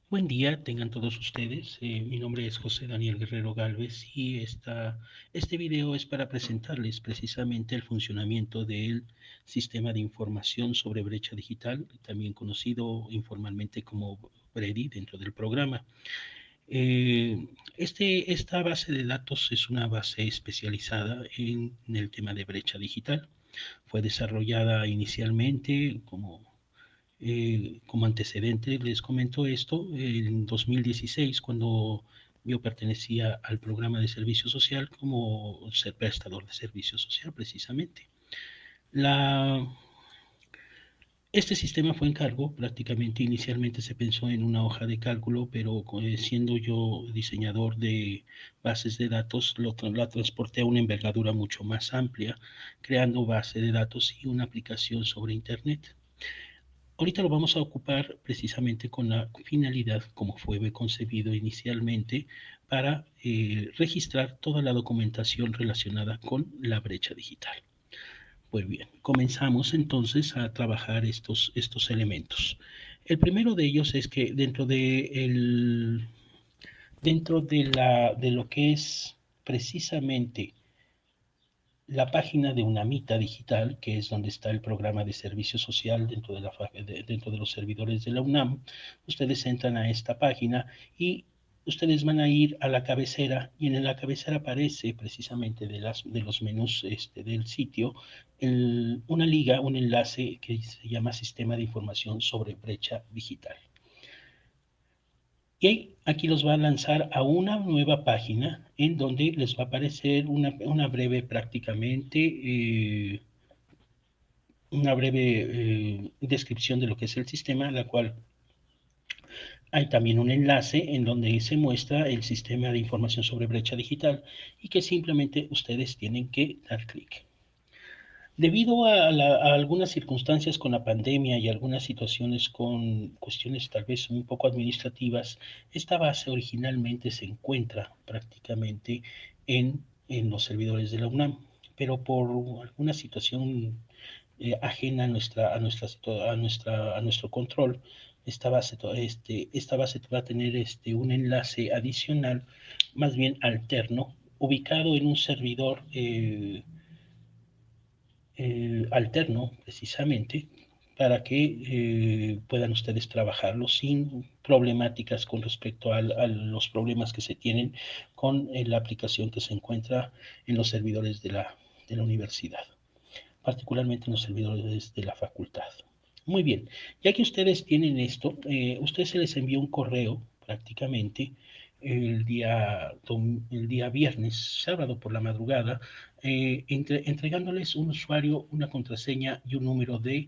Buen día, tengan todos ustedes. Mi nombre es José Daniel Guerrero Galvez y este video es para presentarles precisamente el funcionamiento del sistema de información sobre brecha digital, también conocido informalmente como BREDI dentro del programa. Esta base de datos es una base especializada en el tema de brecha digital. Fue desarrollada inicialmente como antecedente, les comento esto, en 2016, cuando yo pertenecía al programa de servicio social como ser prestador de servicio social, precisamente. La, este sistema fue en cargo, prácticamente inicialmente se pensó en una hoja de cálculo, pero siendo yo diseñador de bases de datos, la transporté a una envergadura mucho más amplia, creando base de datos y una aplicación sobre Internet. Ahorita lo vamos a ocupar precisamente con la finalidad, como fue concebido inicialmente, para registrar toda la documentación relacionada con la brecha digital. Pues bien, comenzamos entonces a trabajar estos elementos. El primero de ellos es que dentro de lo que es precisamente la página de UNAMITA Digital, que es donde está el programa de servicio social dentro de los servidores de la UNAM, ustedes entran a esta página y ustedes van a ir a la cabecera y en la cabecera aparece precisamente de los menús del sitio una liga, un enlace que se llama Sistema de Información sobre Brecha Digital. Y aquí los va a lanzar a una nueva página en donde les va a aparecer una breve descripción de lo que es el sistema, la cual hay también un enlace en donde se muestra el sistema de información sobre brecha digital y que simplemente ustedes tienen que dar clic. Debido a algunas circunstancias con la pandemia y algunas situaciones con cuestiones tal vez un poco administrativas, esta base originalmente se encuentra prácticamente en los servidores de la UNAM, pero por alguna situación ajena a nuestro control, esta base va a tener un enlace adicional, más bien alterno, ubicado en un servidor alterno, precisamente, para que puedan ustedes trabajarlo sin problemáticas con respecto a los problemas que se tienen con la aplicación que se encuentra en los servidores de la universidad, particularmente en los servidores de la facultad. Muy bien, ya que ustedes tienen esto, ustedes se les envió un correo prácticamente el día viernes, sábado por la madrugada, entregándoles un usuario, una contraseña y un número de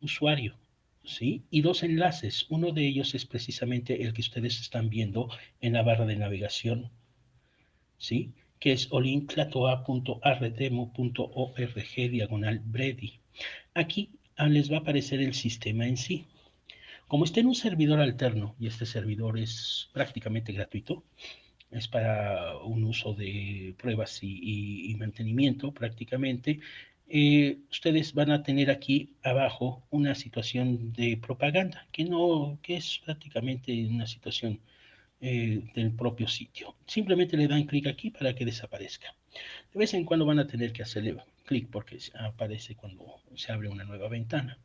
usuario, ¿sí? Y dos enlaces. Uno de ellos es precisamente el que ustedes están viendo en la barra de navegación, ¿sí? Que es olinclatoa.ardemo.org/bredi. Aquí les va a aparecer el sistema en sí. Como está en un servidor alterno y este servidor es prácticamente gratuito, es para un uso de pruebas y mantenimiento prácticamente, ustedes van a tener aquí abajo una situación de propaganda, que es prácticamente una situación del propio sitio. Simplemente le dan clic aquí para que desaparezca. De vez en cuando van a tener que hacerle clic porque aparece cuando se abre una nueva ventana.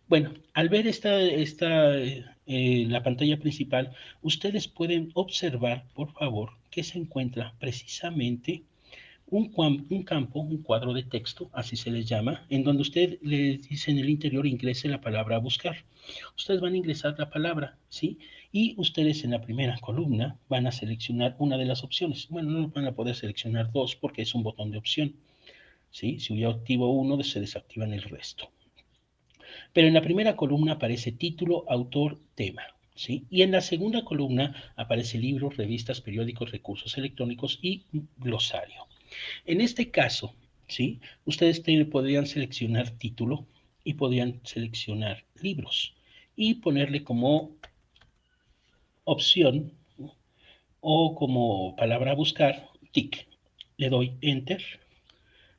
Bueno, al ver la pantalla principal, ustedes pueden observar, por favor, que se encuentra precisamente un campo, un cuadro de texto, así se les llama, en donde usted le dice en el interior ingrese la palabra a buscar. Ustedes van a ingresar la palabra, ¿sí? Y ustedes en la primera columna van a seleccionar una de las opciones. Bueno, no van a poder seleccionar dos porque es un botón de opción, ¿sí? Si yo activo uno, se desactivan el resto. Pero en la primera columna aparece título, autor, tema. ¿Sí? Y en la segunda columna aparece libros, revistas, periódicos, recursos electrónicos y glosario. En este caso, ¿sí? Ustedes podrían seleccionar título y podrían seleccionar libros y ponerle como opción o como palabra a buscar TIC. Le doy Enter,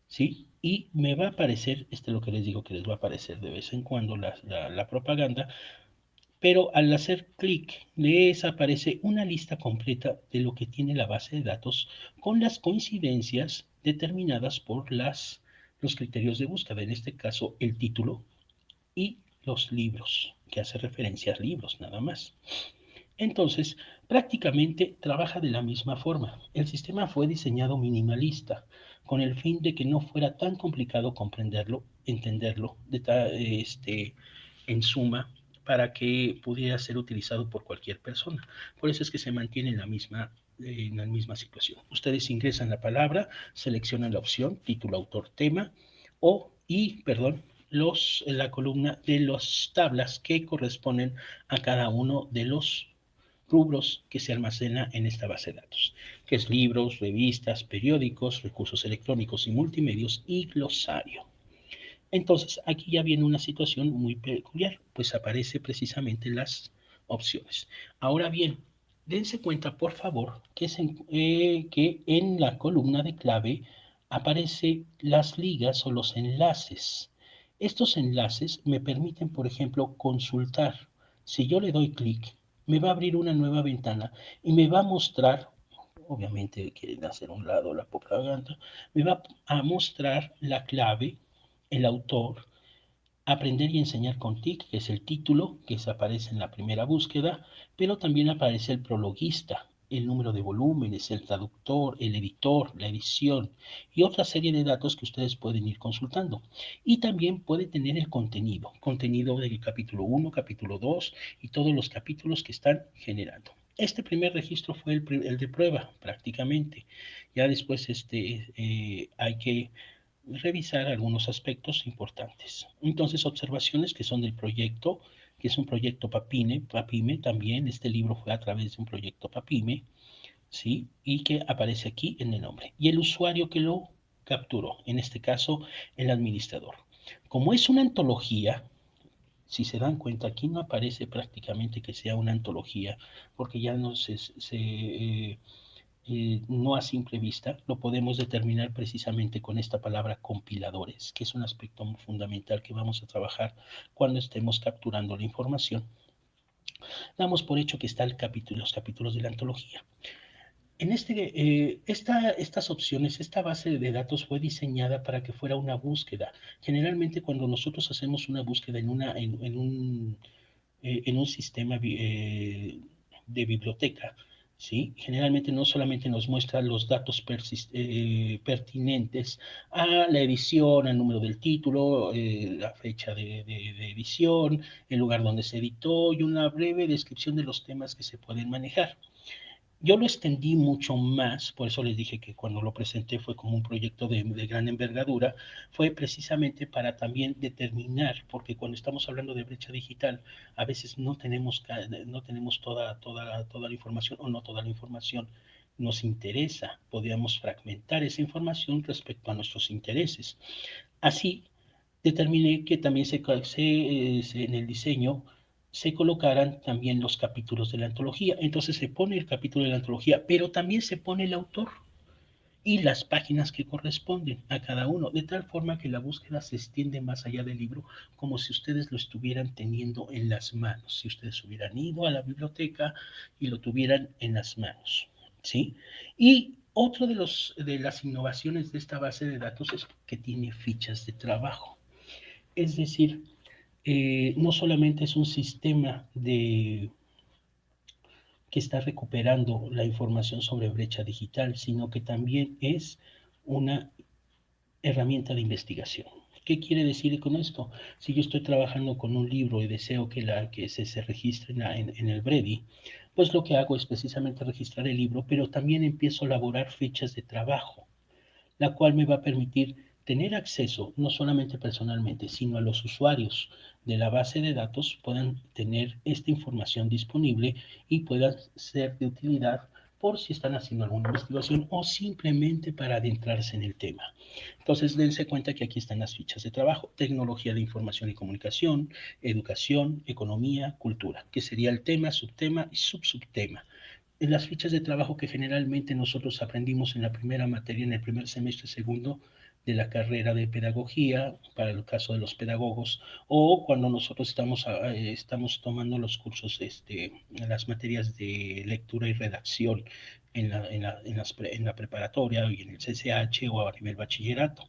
¿sí? Y me va a aparecer, lo que les digo que les va a aparecer de vez en cuando, la propaganda, pero al hacer clic les aparece una lista completa de lo que tiene la base de datos con las coincidencias determinadas por los criterios de búsqueda, en este caso el título y los libros, que hace referencia a libros nada más. Entonces, prácticamente trabaja de la misma forma. El sistema fue diseñado minimalista, con el fin de que no fuera tan complicado comprenderlo, entenderlo, en suma, para que pudiera ser utilizado por cualquier persona. Por eso es que se mantiene en la misma situación. Ustedes ingresan la palabra, seleccionan la opción, título, autor, tema, la columna de las tablas que corresponden a cada uno de los rubros que se almacena en esta base de datos, que es libros, revistas, periódicos, recursos electrónicos y multimedios y glosario. Entonces, aquí ya viene una situación muy peculiar, pues aparece precisamente las opciones. Ahora bien, dense cuenta, por favor, que en la columna de clave aparecen las ligas o los enlaces. Estos enlaces me permiten, por ejemplo, consultar. Si yo le doy clic, me va a abrir una nueva ventana y me va a mostrar, obviamente quieren hacer un lado la propaganda, me va a mostrar la clave, el autor, Aprender y enseñar con TIC, que es el título que se aparece en la primera búsqueda, pero también aparece el prologuista, el número de volúmenes, el traductor, el editor, la edición y otra serie de datos que ustedes pueden ir consultando. Y también puede tener el contenido del capítulo 1, capítulo 2 y todos los capítulos que están generando. Este primer registro fue el de prueba, prácticamente. Ya después hay que revisar algunos aspectos importantes. Entonces, observaciones que son del proyecto, que es un proyecto PAPIME también, este libro fue a través de un proyecto PAPIME, ¿sí? Y que aparece aquí en el nombre. Y el usuario que lo capturó, en este caso, el administrador. Como es una antología, si se dan cuenta, aquí no aparece prácticamente que sea una antología, porque ya no no a simple vista, lo podemos determinar precisamente con esta palabra compiladores, que es un aspecto fundamental que vamos a trabajar cuando estemos capturando la información. Damos por hecho que están los capítulos de la antología. Estas opciones, esta base de datos fue diseñada para que fuera una búsqueda. Generalmente cuando nosotros hacemos una búsqueda en un sistema de biblioteca, ¿sí? Generalmente no solamente nos muestra los datos pertinentes a la edición, al número del título, la fecha de edición, el lugar donde se editó y una breve descripción de los temas que se pueden manejar. Yo lo extendí mucho más, por eso les dije que cuando lo presenté fue como un proyecto de gran envergadura, fue precisamente para también determinar, porque cuando estamos hablando de brecha digital, a veces no tenemos toda la información o no toda la información nos interesa, podríamos fragmentar esa información respecto a nuestros intereses. Así, determiné que también en el diseño se colocaran también los capítulos de la antología. Entonces se pone el capítulo de la antología, pero también se pone el autor y las páginas que corresponden a cada uno, de tal forma que la búsqueda se extiende más allá del libro, como si ustedes lo estuvieran teniendo en las manos, si ustedes hubieran ido a la biblioteca y lo tuvieran en las manos, ¿sí? Y otro de las innovaciones de esta base de datos es que tiene fichas de trabajo. Es decir, no solamente es un sistema que está recuperando la información sobre brecha digital, sino que también es una herramienta de investigación. ¿Qué quiere decir con esto? Si yo estoy trabajando con un libro y deseo que se registre en el Bredi, pues lo que hago es precisamente registrar el libro, pero también empiezo a elaborar fichas de trabajo, la cual me va a permitir tener acceso, no solamente personalmente, sino a los usuarios de la base de datos puedan tener esta información disponible y puedan ser de utilidad por si están haciendo alguna investigación o simplemente para adentrarse en el tema. Entonces, dense cuenta que aquí están las fichas de trabajo: tecnología de información y comunicación, educación, economía, cultura, que sería el tema, subtema y subsubtema. En las fichas de trabajo que generalmente nosotros aprendimos en la primera materia, en el primer semestre, segundo, de la carrera de pedagogía, para el caso de los pedagogos, o cuando nosotros estamos tomando los cursos, las materias de lectura y redacción en la preparatoria y en el CCH o a nivel bachillerato,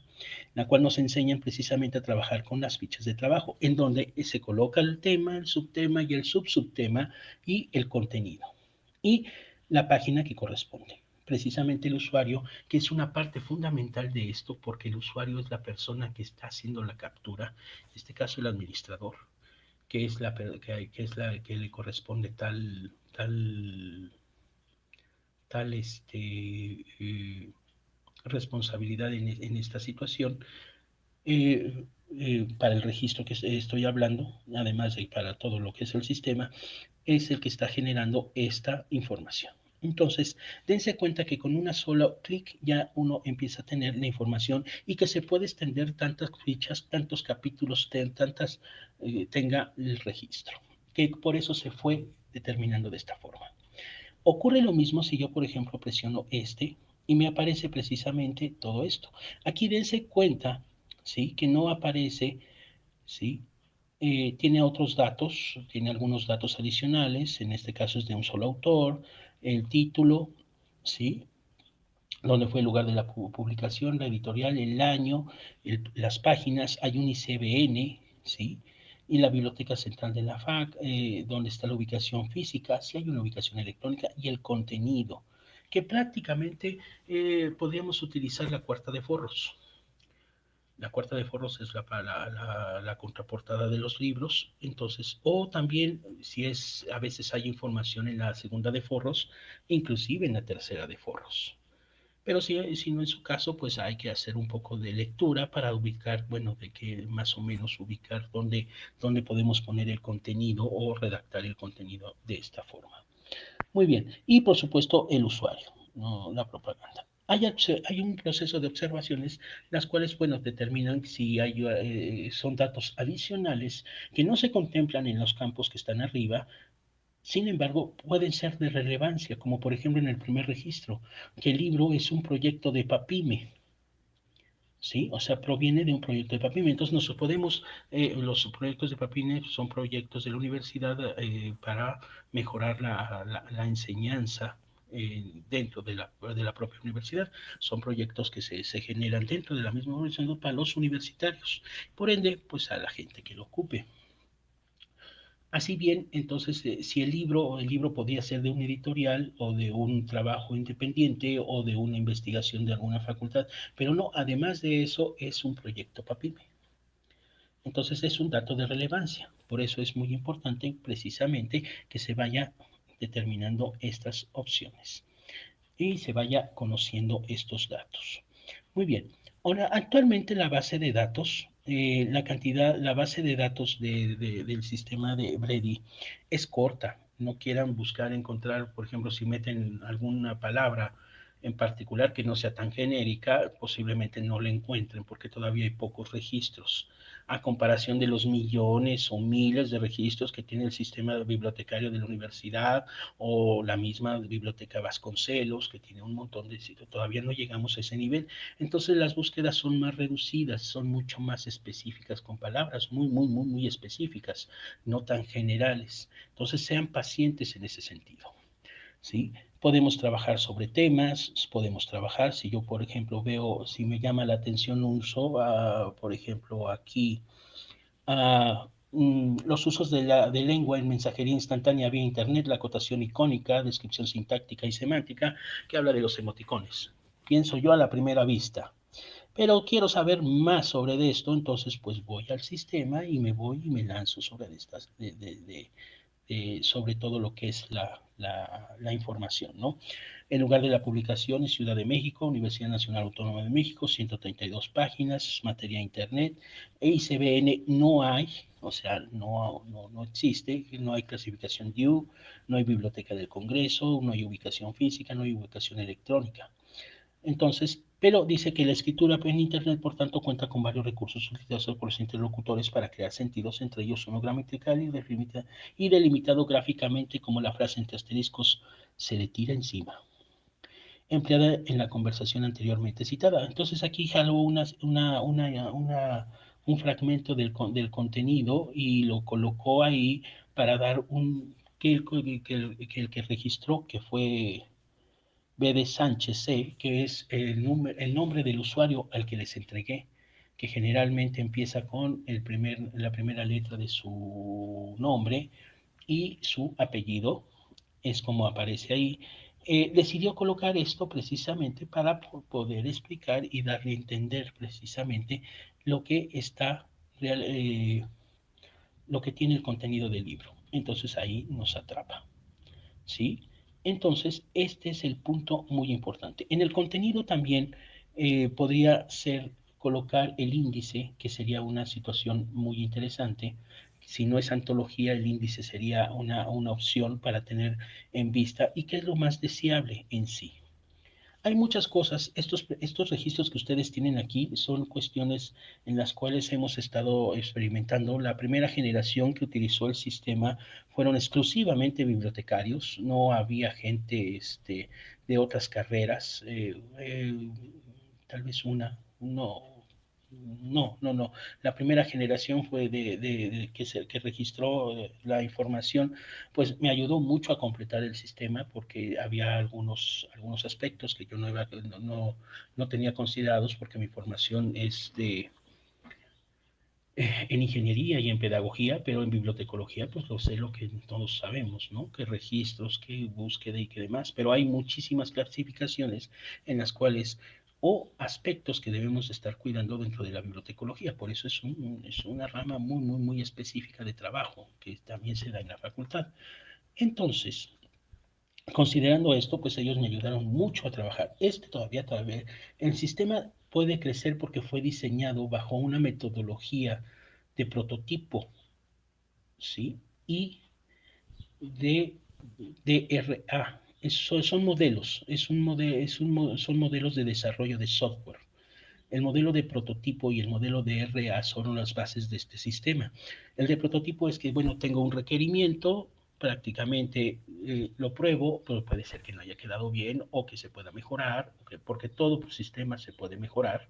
la cual nos enseñan precisamente a trabajar con las fichas de trabajo, en donde se coloca el tema, el subtema y el subsubtema y el contenido. Y la página que corresponde. Precisamente el usuario, que es una parte fundamental de esto, porque el usuario es la persona que está haciendo la captura, en este caso el administrador, que es la que le corresponde tal responsabilidad en esta situación, para el registro que estoy hablando, además de para todo lo que es el sistema, es el que está generando esta información. Entonces, dense cuenta que con una sola clic ya uno empieza a tener la información y que se puede extender tantas fichas, tantos capítulos, tenga el registro, que por eso se fue determinando de esta forma. Ocurre lo mismo si yo, por ejemplo, presiono y me aparece precisamente todo esto. Aquí dense cuenta, ¿sí? Que no aparece, ¿sí? Tiene otros datos, tiene algunos datos adicionales, en este caso es de un solo autor, el título, ¿sí? Donde fue el lugar de la publicación, la editorial, el año, las páginas, hay un ICBN, ¿sí? Y la biblioteca central de la FAC, donde está la ubicación física, si hay una ubicación electrónica, y el contenido, que prácticamente podríamos utilizar la cuarta de forros. La cuarta de forros es la contraportada de los libros, entonces, o también a veces hay información en la segunda de forros, inclusive en la tercera de forros. Pero si no en su caso, pues hay que hacer un poco de lectura para ubicar, bueno, de que más o menos ubicar dónde podemos poner el contenido o redactar el contenido de esta forma. Muy bien, y por supuesto el usuario, no la propaganda. Hay un proceso de observaciones, las cuales, bueno, determinan si son datos adicionales que no se contemplan en los campos que están arriba. Sin embargo, pueden ser de relevancia, como por ejemplo en el primer registro, que el libro es un proyecto de PAPIME, ¿sí? O sea, proviene de un proyecto de PAPIME. Entonces, los proyectos de PAPIME son proyectos de la universidad para mejorar la enseñanza dentro de la propia universidad. Son proyectos que se generan dentro de la misma universidad para los universitarios. Por ende, pues a la gente que lo ocupe. Así bien, entonces, si el libro podía ser de un editorial o de un trabajo independiente o de una investigación de alguna facultad, pero no, además de eso, es un proyecto PAPIME. Entonces, es un dato de relevancia. Por eso es muy importante precisamente que se vaya determinando estas opciones y se vaya conociendo estos datos. Muy bien. Ahora, actualmente la base de datos, la base de datos del sistema de Brady es corta. No quieran buscar encontrar, por ejemplo, si meten alguna palabra en particular que no sea tan genérica, posiblemente no la encuentren porque todavía hay pocos registros, a comparación de los millones o miles de registros que tiene el sistema bibliotecario de la universidad o la misma biblioteca Vasconcelos, que tiene un montón de sitios. Todavía no llegamos a ese nivel. Entonces las búsquedas son más reducidas, son mucho más específicas, con palabras muy, muy, muy, muy específicas, no tan generales. Entonces sean pacientes en ese sentido, ¿sí? Podemos trabajar sobre temas, podemos trabajar, si yo por ejemplo si me llama la atención un uso, por ejemplo aquí, los usos de lengua en mensajería instantánea vía internet, la acotación icónica, descripción sintáctica y semántica, que habla de los emoticones. Pienso yo a la primera vista, pero quiero saber más sobre esto, entonces pues voy al sistema y me lanzo sobre todo lo que es la información, ¿no? En lugar de la publicación es Ciudad de México, Universidad Nacional Autónoma de México, 132 páginas, materia internet, e ICBN no hay, o sea, no existe, no hay clasificación DIU, no hay biblioteca del Congreso, no hay ubicación física, no hay ubicación electrónica. Entonces, pero dice que la escritura en Internet, por tanto, cuenta con varios recursos utilizados por los interlocutores para crear sentidos, entre ellos uno gramatical y delimitado gráficamente, como la frase entre asteriscos se le tira encima. empleada en la conversación anteriormente citada. Entonces aquí jalo un fragmento del contenido y lo colocó ahí para dar que el que registró, que fue B de Sánchez C, que es el nombre del usuario al que les entregué, que generalmente empieza con la primera letra de su nombre y su apellido, es como aparece ahí. Decidió colocar esto precisamente para poder explicar y darle a entender precisamente lo que está lo que tiene el contenido del libro. Entonces ahí nos atrapa. ¿Sí? Entonces, este es el punto muy importante. En el contenido también podría ser colocar el índice, que sería una situación muy interesante. Si no es antología, el índice sería una opción para tener en vista y qué es lo más deseable en sí. Hay muchas cosas, estos registros que ustedes tienen aquí son cuestiones en las cuales hemos estado experimentando. La primera generación que utilizó el sistema fueron exclusivamente bibliotecarios, no había gente de otras carreras, tal vez una, no, no. La primera generación fue que registró la información, pues me ayudó mucho a completar el sistema porque había algunos aspectos que yo no tenía considerados porque mi formación es en ingeniería y en pedagogía, pero en bibliotecología pues lo sé lo que todos sabemos, ¿no? Que registros, que búsqueda y que demás, pero hay muchísimas clasificaciones en las cuales o aspectos que debemos estar cuidando dentro de la bibliotecología. Por eso es una rama muy específica de trabajo que también se da en la facultad. Entonces, considerando esto, pues ellos me ayudaron mucho a trabajar. Todavía, el sistema puede crecer porque fue diseñado bajo una metodología de prototipo, ¿sí? Y de DRA. Son modelos, son modelos de desarrollo de software. El modelo de prototipo y el modelo de RA son las bases de este sistema. El de prototipo es que, bueno, tengo un requerimiento, prácticamente lo pruebo, pero puede ser que no haya quedado bien o que se pueda mejorar, porque todo sistema se puede mejorar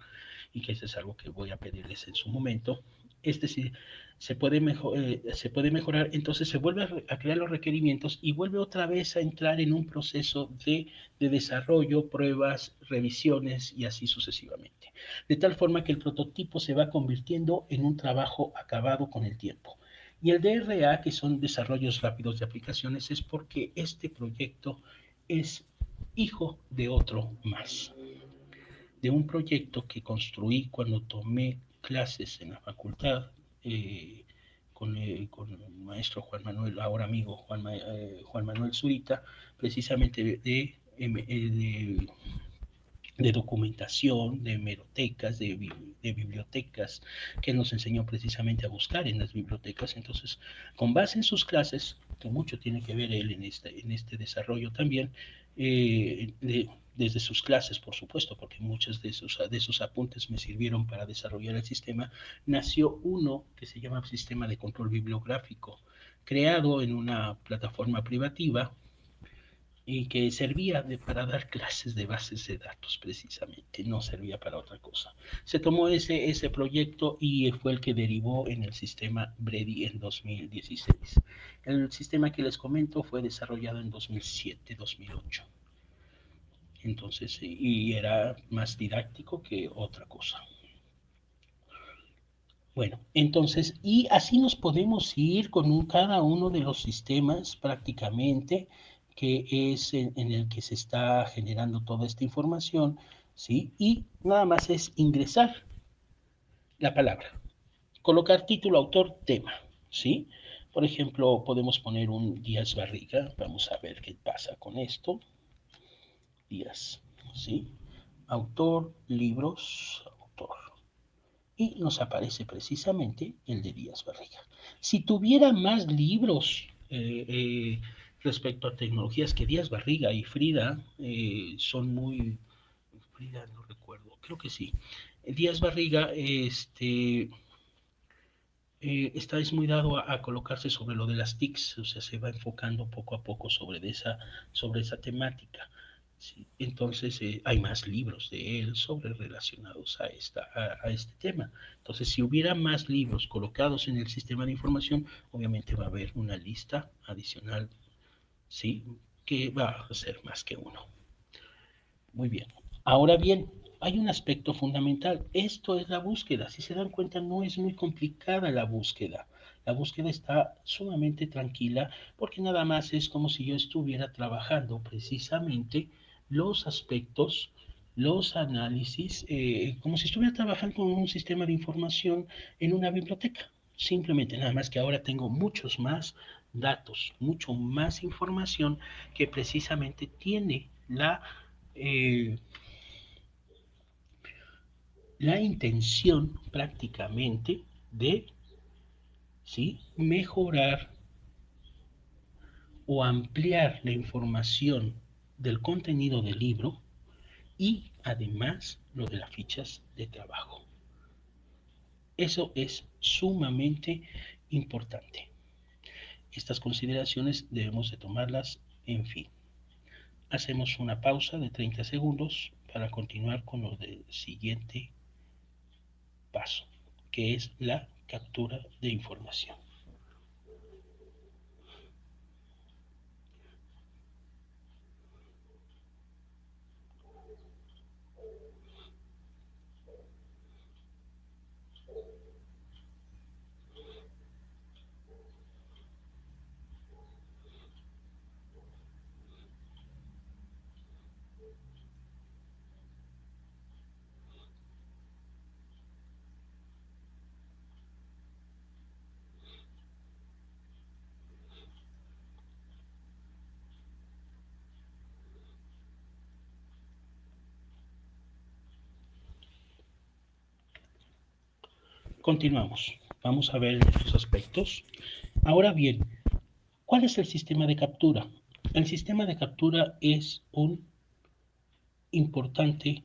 y que eso es algo que voy a pedirles en su momento. Sí se puede mejorar, entonces se vuelve a crear los requerimientos y vuelve otra vez a entrar en un proceso de desarrollo, pruebas, revisiones y así sucesivamente. De tal forma que el prototipo se va convirtiendo en un trabajo acabado con el tiempo. Y el DRA, que son desarrollos rápidos de aplicaciones, es porque este proyecto es hijo de otro más, de un proyecto que construí cuando tomé clases en la facultad con el maestro Juan Manuel, ahora amigo Juan Manuel Zurita, precisamente de documentación, de hemerotecas, de bibliotecas, que nos enseñó precisamente a buscar en las bibliotecas. Entonces, con base en sus clases, que mucho tiene que ver él en este desarrollo también, desde sus clases, por supuesto, porque muchos de sus apuntes me sirvieron para desarrollar el sistema, nació uno que se llama Sistema de Control Bibliográfico, creado en una plataforma privativa y que servía para dar clases de bases de datos precisamente, no servía para otra cosa. Se tomó ese proyecto y fue el que derivó en el sistema Brady en 2016. El sistema que les comento fue desarrollado en 2007-2008. Entonces, y era más didáctico que otra cosa. Bueno, entonces, y así nos podemos ir con cada uno de los sistemas prácticamente, que es en el que se está generando toda esta información, ¿sí? Y nada más es ingresar la palabra, colocar título, autor, tema, ¿sí? Por ejemplo, podemos poner un Díaz Barriga, vamos a ver qué pasa con esto. Díaz, ¿sí? Autor, libros, autor, y nos aparece precisamente el de Díaz Barriga. Si tuviera más libros respecto a tecnologías que Díaz Barriga y Frida son muy... Frida no recuerdo, creo que sí. Díaz Barriga es muy dado a colocarse sobre lo de las TICs, o sea, se va enfocando poco a poco sobre esa temática. ¿sí? Entonces hay más libros de él sobre relacionados a este tema. Entonces, si hubiera más libros colocados en el sistema de información, obviamente va a haber una lista adicional, ¿sí? Que va a ser más que uno. Muy bien. Ahora bien, hay un aspecto fundamental. Esto es la búsqueda. Si se dan cuenta, no es muy complicada la búsqueda. La búsqueda está sumamente tranquila porque nada más es como si yo estuviera trabajando precisamente los aspectos, los análisis, como si estuviera trabajando con un sistema de información en una biblioteca. Simplemente, nada más que ahora tengo muchos más datos, mucho más información que precisamente tiene eh, la intención prácticamente de, ¿sí?, mejorar o ampliar la información del contenido del libro y además lo de las fichas de trabajo. Eso es sumamente importante. Estas consideraciones debemos de tomarlas en fin. Hacemos una pausa de 30 segundos para continuar con lo del siguiente paso, que es la captura de información. Continuamos. Vamos a ver estos aspectos. Ahora bien, ¿cuál es el sistema de captura? El sistema de captura es un importante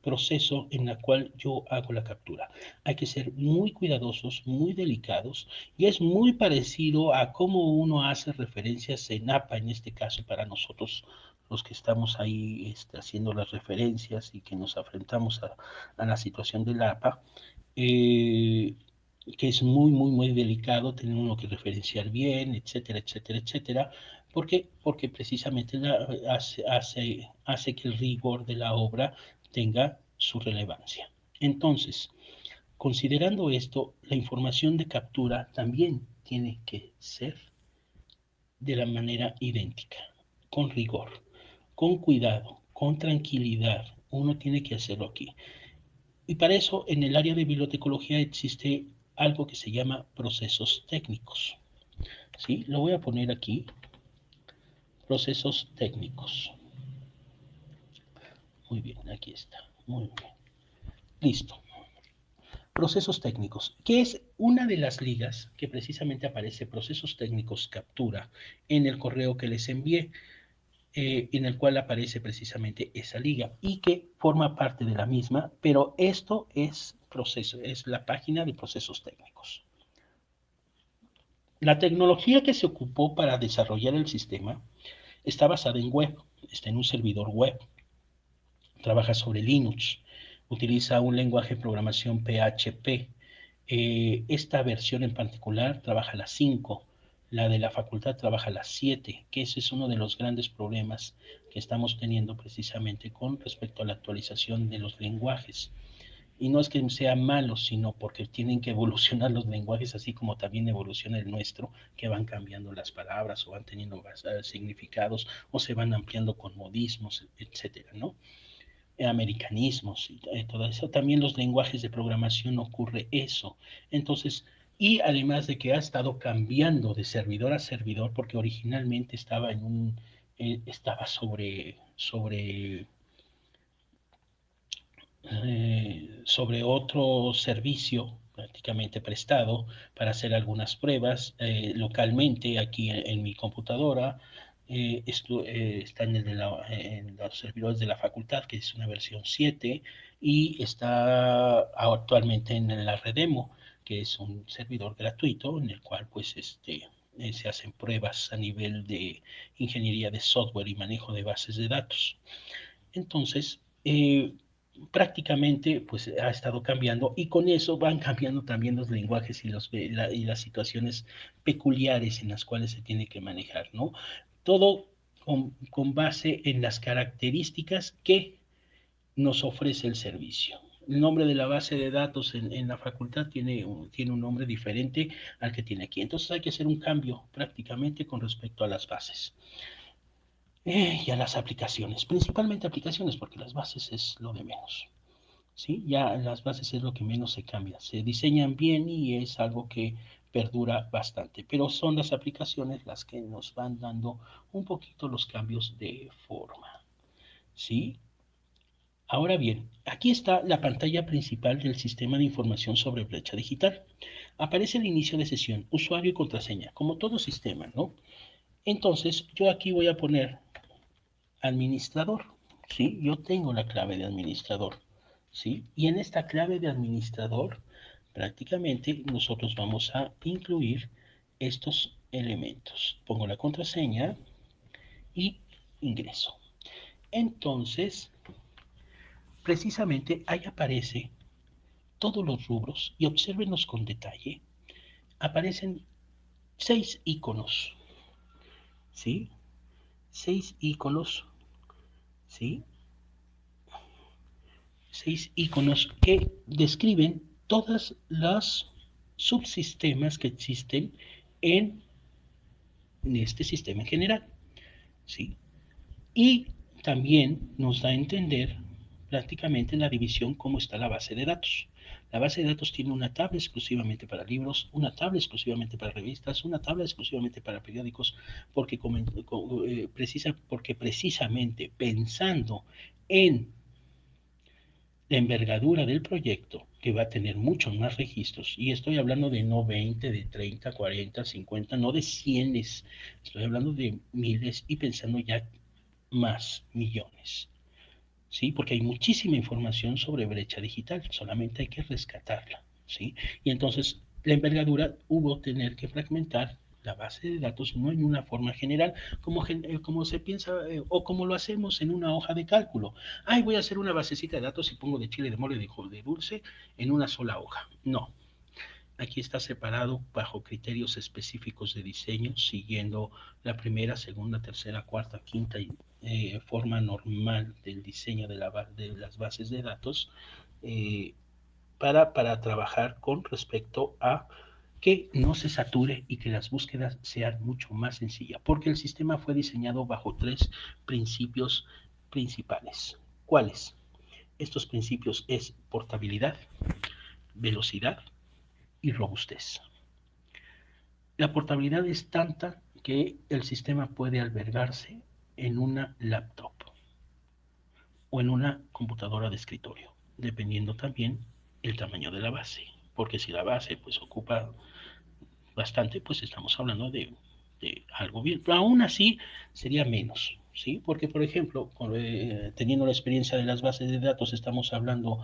proceso en el cual yo hago la captura. Hay que ser muy cuidadosos, muy delicados, y es muy parecido a cómo uno hace referencias en APA, en este caso para nosotros los que estamos ahí haciendo las referencias y que nos enfrentamos a la situación del APA, eh, que es muy, muy, muy delicado, tener uno que referenciar bien, etcétera, etcétera, etcétera. ¿Por qué? Porque precisamente hace que el rigor de la obra tenga su relevancia. Entonces, considerando esto, la información de captura también tiene que ser de la manera idéntica, con rigor, con cuidado, con tranquilidad. Uno tiene que hacerlo aquí. Y para eso, en el área de bibliotecología existe algo que se llama procesos técnicos. ¿Sí? Lo voy a poner aquí, procesos técnicos. Muy bien, aquí está. Muy bien. Listo. Procesos técnicos, que es una de las ligas que precisamente aparece procesos técnicos captura en el correo que les envié, en el cual aparece precisamente esa liga y que forma parte de la misma, pero esto es proceso, es la página de procesos técnicos. La tecnología que se ocupó para desarrollar el sistema está basada en web, está en un servidor web, trabaja sobre Linux, utiliza un lenguaje de programación PHP. Esta versión en particular trabaja la 5, la de la facultad trabaja la 7, que ese es uno de los grandes problemas que estamos teniendo precisamente con respecto a la actualización de los lenguajes. Y no es que sea malo, sino porque tienen que evolucionar los lenguajes, así como también evoluciona el nuestro, que van cambiando las palabras o van teniendo más significados o se van ampliando con modismos, etcétera, ¿no? Americanismos y todo eso. También los lenguajes de programación ocurre eso. Entonces, y además de que ha estado cambiando de servidor a servidor, porque originalmente estaba estaba sobre otro servicio prácticamente prestado para hacer algunas pruebas localmente aquí en mi computadora. Está en los servidores de la facultad, que es una versión 7, y está actualmente en la Redemo, que es un servidor gratuito en el cual pues se hacen pruebas a nivel de ingeniería de software y manejo de bases de datos. Entonces, prácticamente pues ha estado cambiando y con eso van cambiando también los lenguajes y las situaciones peculiares en las cuales se tiene que manejar, ¿no? Todo con base en las características que nos ofrece el servicio. El nombre de la base de datos en la facultad tiene un nombre diferente al que tiene aquí. Entonces hay que hacer un cambio prácticamente con respecto a las bases y a las aplicaciones, principalmente aplicaciones, porque las bases es lo de menos. ¿Sí? Ya las bases es lo que menos se cambia. Se diseñan bien y es algo que perdura bastante, pero son las aplicaciones las que nos van dando un poquito los cambios de forma. ¿Sí? Ahora bien, aquí está la pantalla principal del sistema de información sobre brecha digital. Aparece el inicio de sesión, usuario y contraseña, como todo sistema, ¿no? Entonces, yo aquí voy a poner administrador, ¿sí? Yo tengo la clave de administrador, ¿sí? Y en esta clave de administrador, prácticamente nosotros vamos a incluir estos elementos. Pongo la contraseña y ingreso. Entonces, precisamente ahí aparece todos los rubros y obsérvenlos con detalle. Aparecen 6 iconos, ¿sí? 6 iconos, ¿sí? 6 iconos que describen todas las subsistemas que existen en este sistema en general, ¿sí? Y también nos da a entender prácticamente la división cómo está la base de datos. La base de datos tiene una tabla exclusivamente para libros, una tabla exclusivamente para revistas, una tabla exclusivamente para periódicos, porque precisamente pensando en la envergadura del proyecto, que va a tener muchos más registros, y estoy hablando de no 20, de 30, 40, 50, no de cienes, estoy hablando de miles y pensando ya más millones, ¿sí? Porque hay muchísima información sobre brecha digital, solamente hay que rescatarla, ¿sí? Y entonces la envergadura hubo tener que fragmentar la base de datos no en una forma general, como se piensa o como lo hacemos en una hoja de cálculo. Ay, voy a hacer una basecita de datos y pongo de chile, de mole, de dulce en una sola hoja. No, aquí está separado bajo criterios específicos de diseño, siguiendo la segunda, tercera, cuarta, quinta forma normal del diseño de las bases de datos eh, para trabajar con respecto a que no se sature y que las búsquedas sean mucho más sencillas, porque el sistema fue diseñado bajo 3 principios principales. ¿Cuáles? Estos principios es portabilidad, velocidad y robustez. La portabilidad es tanta que el sistema puede albergarse en una laptop o en una computadora de escritorio, dependiendo también el tamaño de la base, porque si la base pues ocupa bastante, pues estamos hablando de algo bien, pero aún así sería menos, ¿sí? Porque, por ejemplo, teniendo la experiencia de las bases de datos, estamos hablando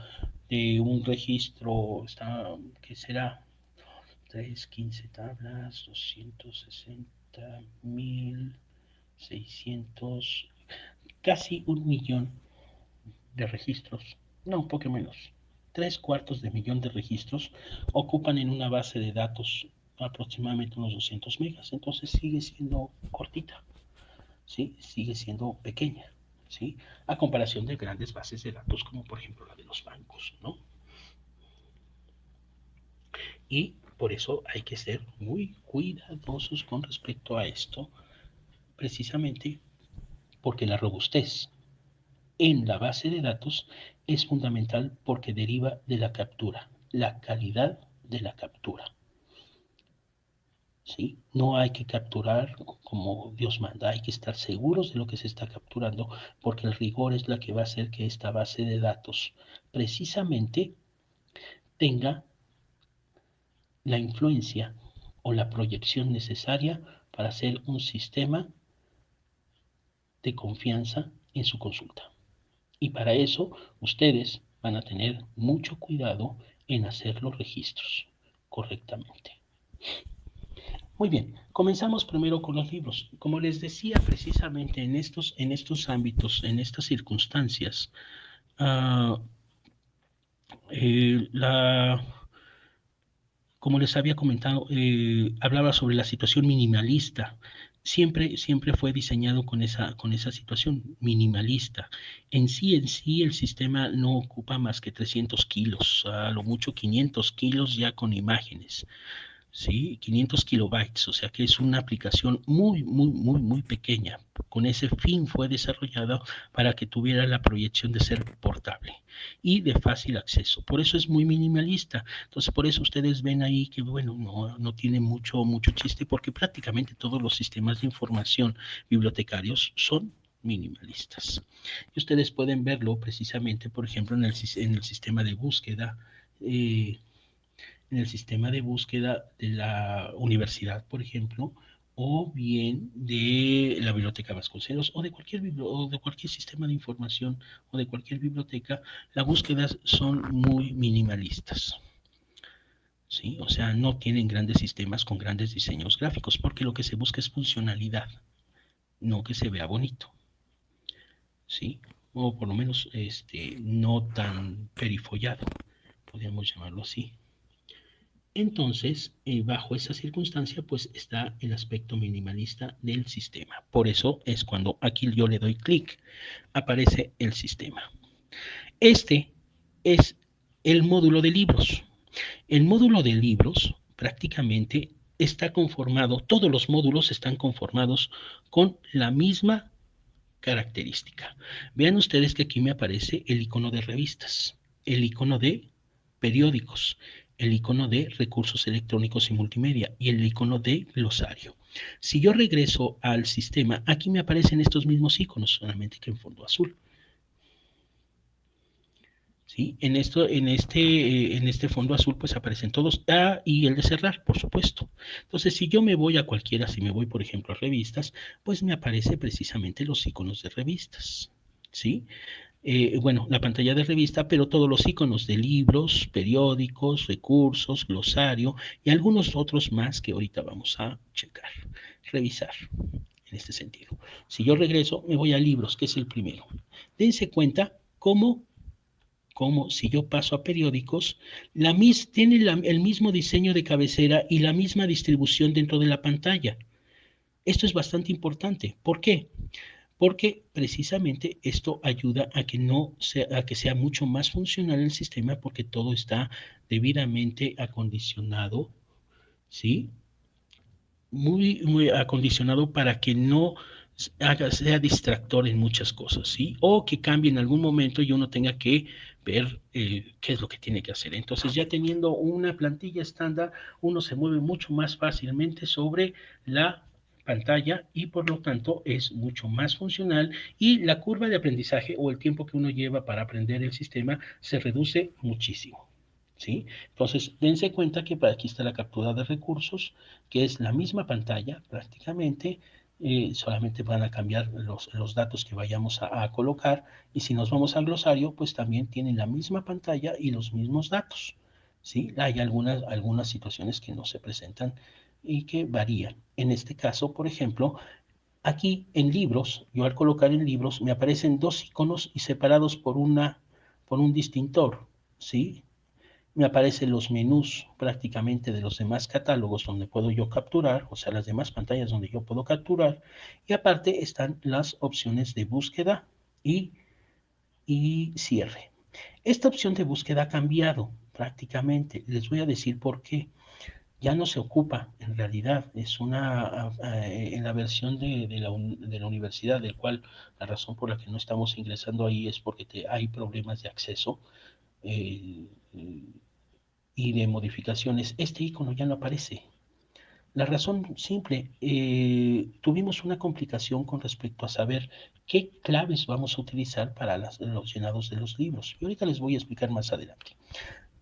de un registro, ¿qué será? 15 tablas, 260.600, casi 1 millón de registros, no, un poco menos. 3/4 de millón de registros ocupan en una base de datos aproximadamente unos 200 megas, entonces sigue siendo cortita, ¿sí? Sigue siendo pequeña, ¿sí? A comparación de grandes bases de datos como por ejemplo la de los bancos, ¿no? Y por eso hay que ser muy cuidadosos con respecto a esto, precisamente porque la robustez en la base de datos es fundamental porque deriva de la captura, la calidad de la captura. ¿Sí? No hay que capturar como Dios manda, hay que estar seguros de lo que se está capturando porque el rigor es la que va a hacer que esta base de datos precisamente tenga la influencia o la proyección necesaria para hacer un sistema de confianza en su consulta. Y para eso ustedes van a tener mucho cuidado en hacer los registros correctamente. Muy bien, comenzamos primero con los libros. Como les decía, precisamente en estos ámbitos, en estas circunstancias, uh, la, como les había comentado, hablaba sobre la situación minimalista. Siempre fue diseñado con esa situación minimalista. En sí, el sistema no ocupa más que 300 kilos, a lo mucho 500 kilos ya con imágenes. ¿Sí? 500 kilobytes, o sea que es una aplicación muy pequeña. Con ese fin fue desarrollada para que tuviera la proyección de ser portable y de fácil acceso. Por eso es muy minimalista. Entonces, por eso ustedes ven ahí que, bueno, no tiene mucho chiste, porque prácticamente todos los sistemas de información bibliotecarios son minimalistas. Y ustedes pueden verlo precisamente, por ejemplo, en el sistema de búsqueda. En el sistema de búsqueda de la universidad, por ejemplo, o bien de la Biblioteca Vasconcelos o de cualquier sistema de información o de cualquier biblioteca, las búsquedas son muy minimalistas. ¿Sí? O sea, no tienen grandes sistemas con grandes diseños gráficos, porque lo que se busca es funcionalidad, no que se vea bonito. ¿Sí? O por lo menos no tan perifollado, podríamos llamarlo así. Entonces, bajo esa circunstancia, pues está el aspecto minimalista del sistema. Por eso es cuando aquí yo le doy clic, aparece el sistema. Este es el módulo de libros. El módulo de libros prácticamente está conformado, todos los módulos están conformados con la misma característica. Vean ustedes que aquí me aparece el icono de revistas, el icono de periódicos, el icono de recursos electrónicos y multimedia y el icono de glosario. Si yo regreso al sistema, aquí me aparecen estos mismos iconos, solamente que en fondo azul. ¿Sí? En este fondo azul pues aparecen todos, y el de cerrar, por supuesto. Entonces, si yo me voy a cualquiera, si me voy, por ejemplo, a revistas, pues me aparece precisamente los iconos de revistas. ¿Sí? Bueno, la pantalla de revista, pero todos los iconos de libros, periódicos, recursos, glosario y algunos otros más que ahorita vamos a checar, revisar en este sentido. Si yo regreso, me voy a libros, que es el primero. Dense cuenta cómo si yo paso a periódicos, tiene el mismo diseño de cabecera y la misma distribución dentro de la pantalla. Esto es bastante importante. ¿Por qué? Porque precisamente esto ayuda a que a que sea mucho más funcional el sistema, porque todo está debidamente acondicionado, ¿sí? Muy acondicionado para que no sea distractor en muchas cosas, ¿sí? O que cambie en algún momento y uno tenga que ver qué es lo que tiene que hacer. Entonces, ya teniendo una plantilla estándar, uno se mueve mucho más fácilmente sobre la pantalla y por lo tanto es mucho más funcional y la curva de aprendizaje o el tiempo que uno lleva para aprender el sistema se reduce muchísimo. ¿Sí? Entonces, dense cuenta que aquí está la captura de recursos, que es la misma pantalla prácticamente, solamente van a cambiar los datos que vayamos a colocar, y si nos vamos al glosario, pues también tienen la misma pantalla y los mismos datos. ¿Sí? Hay algunas situaciones que no se presentan y que varían. En este caso, por ejemplo, aquí en libros, yo al colocar en libros me aparecen dos iconos y separados por un distintor, ¿sí? Me aparecen los menús prácticamente de los demás catálogos donde puedo yo capturar, o sea, las demás pantallas donde yo puedo capturar, y aparte están las opciones de búsqueda y, y cierre. Esta opción de búsqueda ha cambiado prácticamente, les voy a decir por qué. Ya no se ocupa, en realidad, es en la versión de la universidad, del cual la razón por la que no estamos ingresando ahí es porque hay problemas de acceso. Eh, y de modificaciones, este icono ya no aparece. La razón simple, tuvimos una complicación con respecto a saber qué claves vamos a utilizar para los llenados de los libros. Y ahorita les voy a explicar más adelante.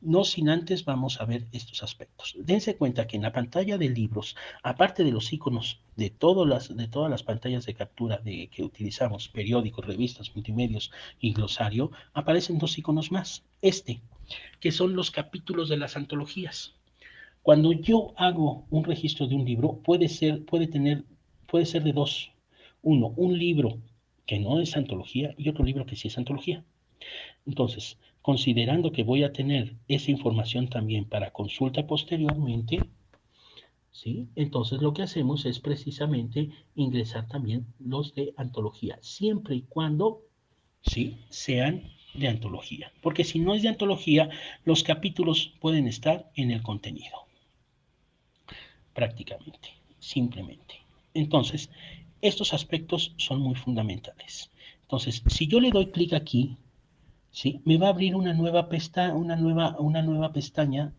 No sin antes vamos a ver estos aspectos. Dense cuenta que en la pantalla de libros, aparte de los iconos de todas las pantallas de captura que utilizamos, periódicos, revistas, multimedios y glosario, aparecen dos iconos más. Que son los capítulos de las antologías. Cuando yo hago un registro de un libro, puede ser de dos. Uno, un libro que no es antología y otro libro que sí es antología. Entonces, considerando que voy a tener esa información también para consulta posteriormente, ¿sí? Entonces lo que hacemos es precisamente ingresar también los de antología, siempre y cuando, ¿sí?, sean de antología. Porque si no es de antología, los capítulos pueden estar en el contenido, prácticamente, simplemente. Entonces, estos aspectos son muy fundamentales. Entonces, si yo le doy clic aquí, ¿sí?, me va a abrir una nueva pestaña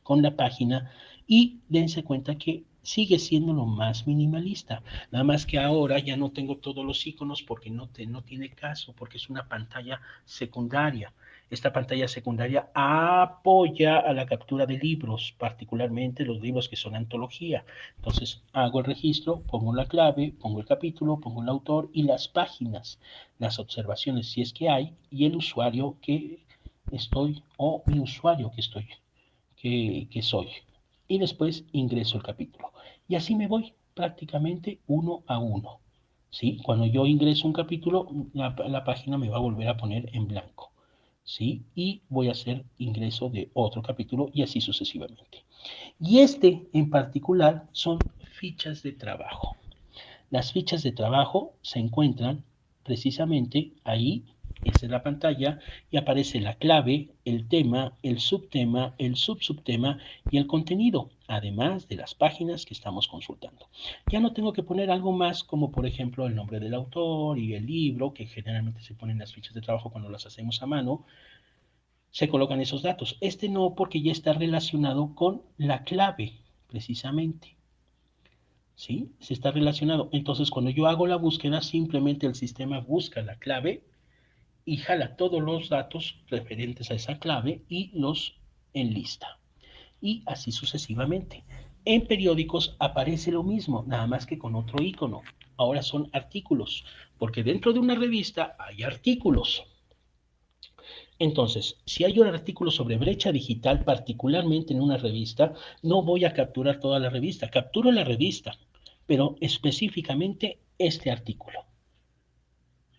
con la página y dense cuenta que sigue siendo lo más minimalista. Nada más que ahora ya no tengo todos los iconos porque no tiene caso, porque es una pantalla secundaria. Esta pantalla secundaria apoya a la captura de libros, particularmente los libros que son antología. Entonces hago el registro, pongo la clave, pongo el capítulo, pongo el autor y las páginas, las observaciones si es que hay y el usuario que estoy o mi usuario que soy. Y después ingreso el capítulo. Y así me voy prácticamente uno a uno. ¿Sí? Cuando yo ingreso un capítulo, la página me va a volver a poner en blanco. ¿Sí? Y voy a hacer ingreso de otro capítulo y así sucesivamente. Y este en particular son fichas de trabajo. Las fichas de trabajo se encuentran precisamente ahí, esa es la pantalla, y aparece la clave, el tema, el subtema, el subsubtema y el contenido, además de las páginas que estamos consultando. Ya no tengo que poner algo más como por ejemplo el nombre del autor y el libro, que generalmente se ponen en las fichas de trabajo cuando las hacemos a mano, se colocan esos datos. Este no, porque ya está relacionado con la clave, precisamente. ¿Sí? Se está relacionado. Entonces, cuando yo hago la búsqueda, simplemente el sistema busca la clave y jala todos los datos referentes a esa clave y los enlista. Y así sucesivamente. En periódicos aparece lo mismo, nada más que con otro icono. Ahora son artículos, porque dentro de una revista hay artículos. Entonces, si hay un artículo sobre brecha digital, particularmente en una revista, no voy a capturar toda la revista, capturo la revista, pero específicamente este artículo,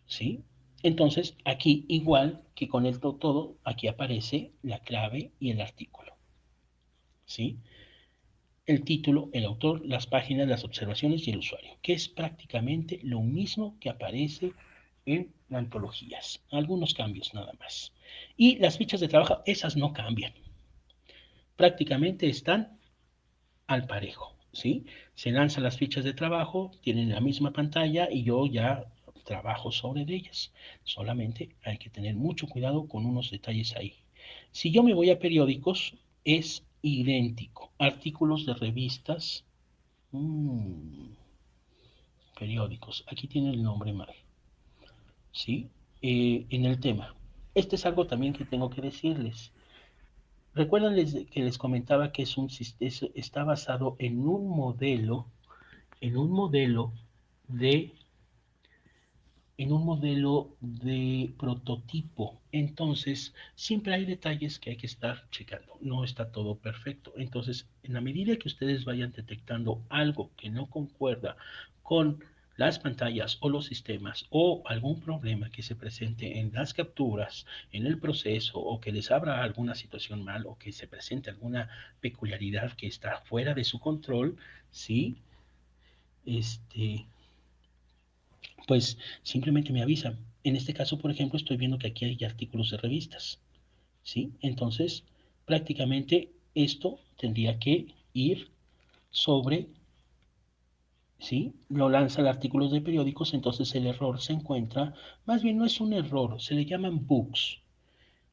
¿sí? Entonces, aquí igual que con el todo, aquí aparece la clave y el artículo, ¿sí? El título, el autor, las páginas, las observaciones y el usuario, que es prácticamente lo mismo que aparece en las antologías. Algunos cambios nada más. Y las fichas de trabajo, esas no cambian. Prácticamente están al parejo, ¿sí? Se lanzan las fichas de trabajo, tienen la misma pantalla y yo ya trabajo sobre ellas. Solamente hay que tener mucho cuidado con unos detalles ahí. Si yo me voy a periódicos, es idéntico. Artículos de revistas, periódicos. Aquí tiene el nombre mal, ¿sí? En el tema. Este es algo también que tengo que decirles. Recuerdan que les comentaba que está basado en un modelo de, en un modelo de prototipo. Entonces, siempre hay detalles que hay que estar checando. No está todo perfecto. Entonces, en la medida que ustedes vayan detectando algo que no concuerda con las pantallas o los sistemas o algún problema que se presente en las capturas, en el proceso o que les abra alguna situación mal o que se presente alguna peculiaridad que está fuera de su control, sí, este, pues simplemente me avisan. En este caso, por ejemplo, estoy viendo que aquí hay artículos de revistas, ¿sí? Entonces, prácticamente esto tendría que ir sobre, ¿sí? Lo lanza el artículos de periódicos, entonces el error se encuentra, más bien no es un error, se le llaman bugs,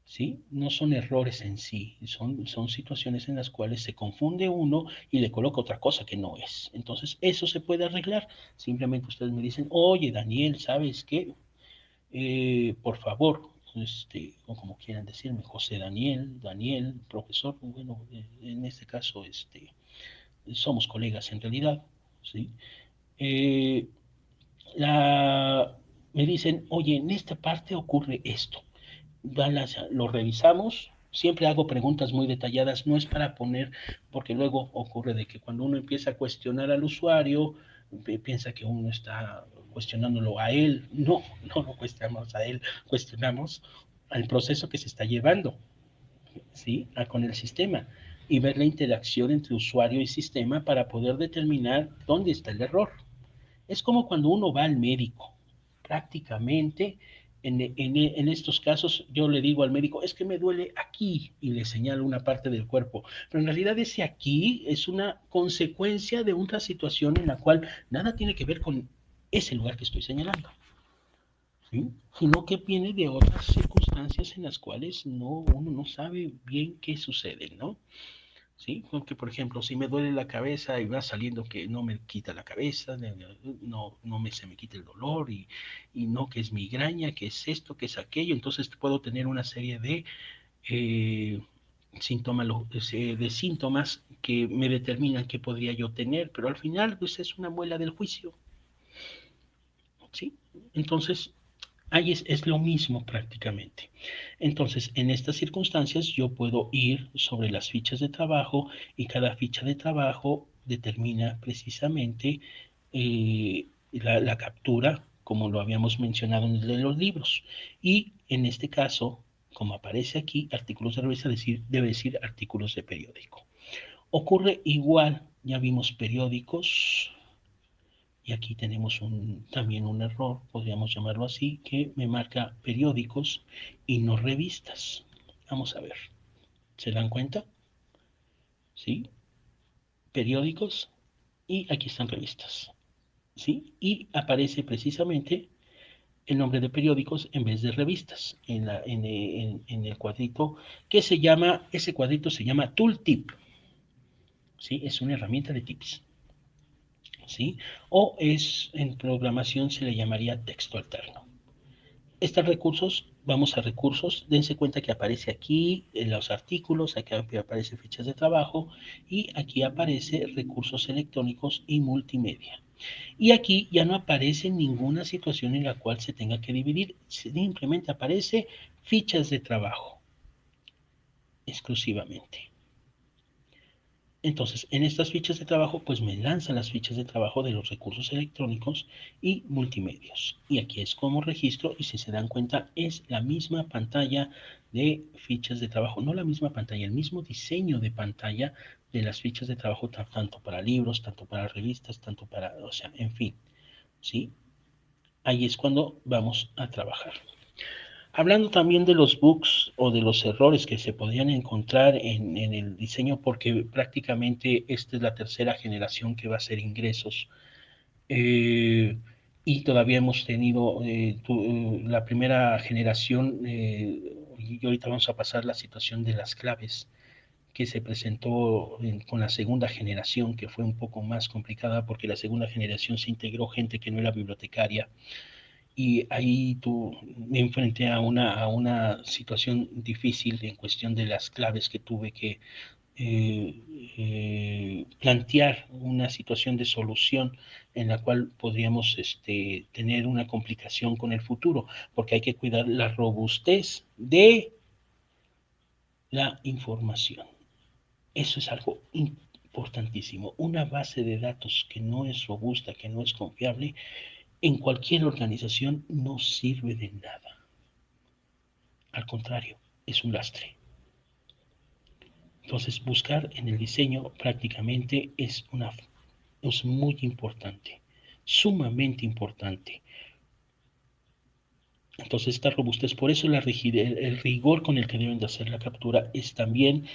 ¿sí? No son errores en sí, son situaciones en las cuales se confunde uno y le coloca otra cosa que no es. Entonces, eso se puede arreglar. Simplemente ustedes me dicen, oye, Daniel, ¿sabes qué? Por favor, o como quieran decirme, José Daniel, profesor, bueno, en este caso, somos colegas en realidad, ¿sí? Eh, me dicen, oye, en esta parte ocurre esto. Lo revisamos, Siempre hago preguntas muy detalladas, no es para poner, porque luego ocurre de que cuando uno empieza a cuestionar al usuario, piensa que uno está cuestionándolo a él. No, no lo cuestionamos a él, cuestionamos al proceso que se está llevando, ¿sí? Con el sistema y ver la interacción entre usuario y sistema para poder determinar dónde está el error. Es como cuando uno va al médico. Prácticamente en estos casos yo le digo al médico, es que me duele aquí y le señalo una parte del cuerpo. Pero en realidad ese aquí es una consecuencia de una situación en la cual nada tiene que ver con ese lugar que estoy señalando, ¿sí? Sino que viene de otras circunstancias en las cuales uno no sabe bien qué sucede, ¿no? ¿Sí? Porque, por ejemplo, si me duele la cabeza y va saliendo que no me quita la cabeza, se me quita el dolor y no que es migraña, que es esto, que es aquello, entonces puedo tener una serie eh, de síntomas que me determinan qué podría yo tener, pero al final pues, es una muela del juicio, ¿sí? Entonces, ahí es lo mismo prácticamente. Entonces, en estas circunstancias yo puedo ir sobre las fichas de trabajo y cada ficha de trabajo determina precisamente la captura, como lo habíamos mencionado en el de los libros. Y en este caso, como aparece aquí, artículos de revista debe decir artículos de periódico. Ocurre igual, ya vimos periódicos, y aquí tenemos también un error, podríamos llamarlo así, que me marca periódicos y no revistas. Vamos a ver, ¿se dan cuenta? ¿Sí? Periódicos y aquí están revistas. ¿Sí? Y aparece precisamente el nombre de periódicos en vez de revistas en el cuadrito que se llama, ese cuadrito se llama Tooltip. ¿Sí? Es una herramienta de tips. ¿Sí? O en programación se le llamaría texto alterno. Estos recursos, vamos a recursos, dense cuenta que aparece aquí en los artículos, aquí aparece fichas de trabajo y aquí aparece recursos electrónicos y multimedia. Y aquí ya no aparece ninguna situación en la cual se tenga que dividir, simplemente aparece fichas de trabajo exclusivamente. Entonces, en estas fichas de trabajo, pues me lanzan las fichas de trabajo de los recursos electrónicos y multimedios. Y aquí es como registro y si se dan cuenta es la misma pantalla de fichas de trabajo, no la misma pantalla, el mismo diseño de pantalla de las fichas de trabajo, tanto para libros, tanto para revistas, tanto para, o sea, en fin, ¿sí? Ahí es cuando vamos a trabajar. Hablando también de los bugs o de los errores que se podrían encontrar en el diseño, porque prácticamente esta es la tercera generación que va a hacer ingresos. Y todavía hemos tenido la primera generación, y ahorita vamos a pasar la situación de las claves que se presentó con la segunda generación, que fue un poco más complicada porque la segunda generación se integró gente que no era bibliotecaria y ahí me enfrenté a una situación difícil en cuestión de las claves que tuve que plantear una situación de solución en la cual podríamos tener una complicación con el futuro, porque hay que cuidar la robustez de la información. Eso es algo importantísimo. Una base de datos que no es robusta, que no es confiable, en cualquier organización no sirve de nada. Al contrario, es un lastre. Entonces, buscar en el diseño prácticamente es muy importante, sumamente importante. Entonces, esta robustez, por eso la rigidez, el rigor con el que deben de hacer la captura es también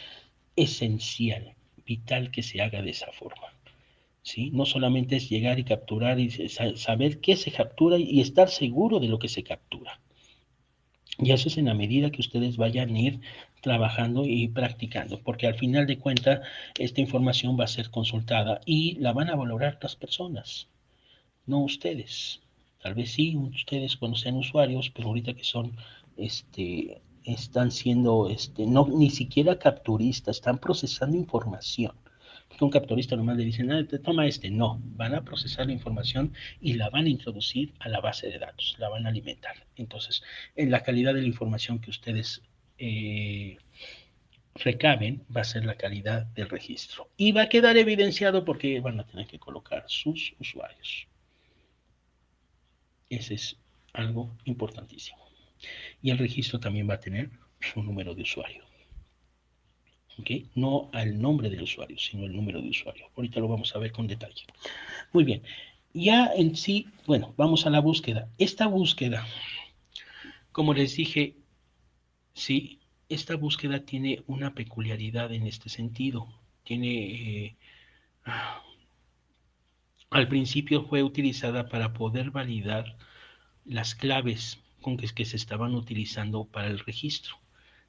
esencial, vital que se haga de esa forma. ¿Sí? No solamente es llegar y capturar y saber qué se captura y estar seguro de lo que se captura. Y eso es en la medida que ustedes vayan a ir trabajando y practicando, porque al final de cuentas esta información va a ser consultada y la van a valorar las personas, no ustedes. Tal vez sí, ustedes cuando sean usuarios, pero ahorita que son, están siendo, no, ni siquiera capturistas, están procesando información. Porque un capturista nomás le dicen, toma no, van a procesar la información y la van a introducir a la base de datos, la van a alimentar. Entonces, en la calidad de la información que ustedes recaben va a ser la calidad del registro. Y va a quedar evidenciado porque van a tener que colocar sus usuarios. Ese es algo importantísimo. Y el registro también va a tener su número de usuario. ¿Okay? No al nombre del usuario, sino el número de usuario. Ahorita lo vamos a ver con detalle. Muy bien. Ya en sí, bueno, vamos a la búsqueda. Esta búsqueda, como les dije, sí, esta búsqueda tiene una peculiaridad en este sentido. Tiene, al principio fue utilizada para poder validar las claves con que se estaban utilizando para el registro.